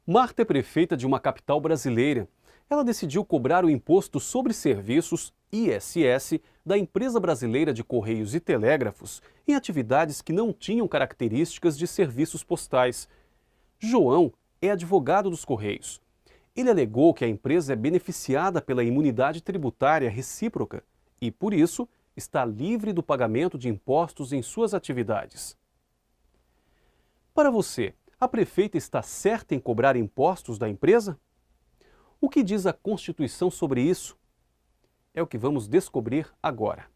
Marta é prefeita de uma capital brasileira. Ela decidiu cobrar o Imposto sobre Serviços, ISS, da empresa brasileira de Correios e Telégrafos em atividades que não tinham características de serviços postais. João é advogado dos Correios. Ele alegou que a empresa é beneficiada pela imunidade tributária recíproca e, por isso, está livre do pagamento de impostos em suas atividades. Para você, a prefeita está certa em cobrar impostos da empresa? O que diz a Constituição sobre isso? É o que vamos descobrir agora.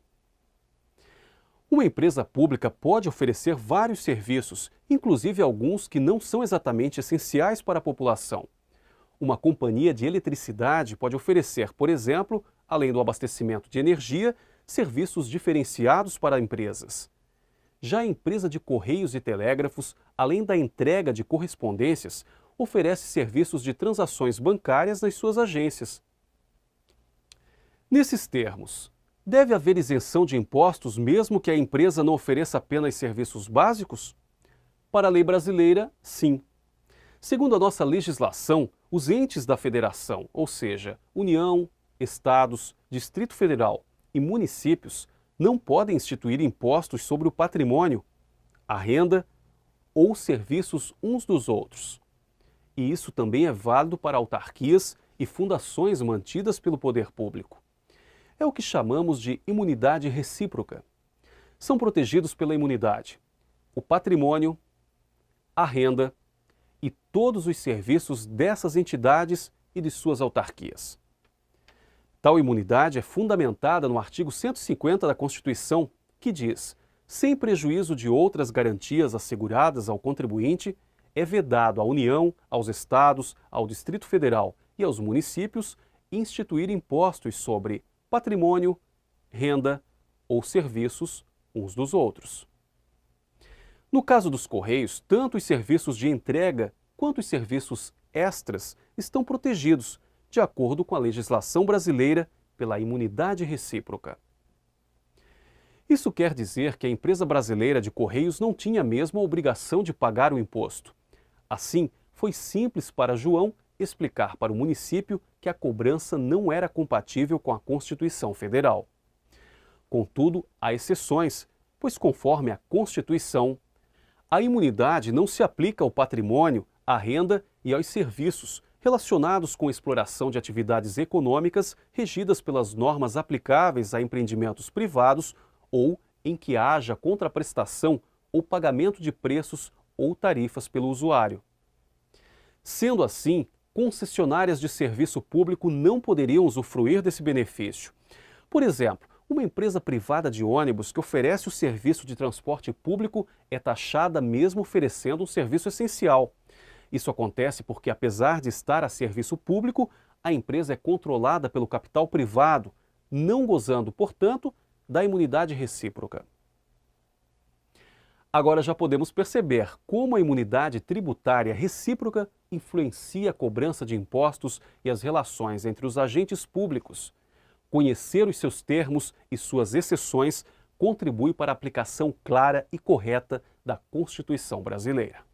Uma empresa pública pode oferecer vários serviços, inclusive alguns que não são exatamente essenciais para a população. Uma companhia de eletricidade pode oferecer, por exemplo, além do abastecimento de energia, serviços diferenciados para empresas. Já a empresa de Correios e Telégrafos, além da entrega de correspondências, oferece serviços de transações bancárias nas suas agências. Nesses termos, deve haver isenção de impostos mesmo que a empresa não ofereça apenas serviços básicos? Para a lei brasileira, sim. Segundo a nossa legislação, os entes da federação, ou seja, União, Estados, Distrito Federal e municípios, não podem instituir impostos sobre o patrimônio, a renda ou serviços uns dos outros. E isso também é válido para autarquias e fundações mantidas pelo poder público. É o que chamamos de imunidade recíproca. São protegidos pela imunidade o patrimônio, a renda e todos os serviços dessas entidades e de suas autarquias. Tal imunidade é fundamentada no artigo 150 da Constituição, que diz: sem prejuízo de outras garantias asseguradas ao contribuinte, é vedado à União, aos Estados, ao Distrito Federal e aos municípios instituir impostos sobre patrimônio, renda ou serviços uns dos outros. No caso dos Correios, tanto os serviços de entrega quanto os serviços extras estão protegidos, de acordo com a legislação brasileira, pela imunidade recíproca. Isso quer dizer que a empresa brasileira de Correios não tinha mesmo a obrigação de pagar o imposto. Assim, foi simples para João explicar para o município que a cobrança não era compatível com a Constituição Federal. Contudo, há exceções, pois conforme a Constituição, a imunidade não se aplica ao patrimônio, à renda e aos serviços relacionados com exploração de atividades econômicas regidas pelas normas aplicáveis a empreendimentos privados ou em que haja contraprestação ou pagamento de preços ou tarifas pelo usuário. Sendo assim, concessionárias de serviço público não poderiam usufruir desse benefício. Por exemplo, uma empresa privada de ônibus que oferece o serviço de transporte público é taxada mesmo oferecendo um serviço essencial. Isso acontece porque, apesar de estar a serviço público, a empresa é controlada pelo capital privado, não gozando, portanto, da imunidade recíproca. Agora já podemos perceber como a imunidade tributária recíproca influencia a cobrança de impostos e as relações entre os agentes públicos. Conhecer os seus termos e suas exceções contribui para a aplicação clara e correta da Constituição brasileira.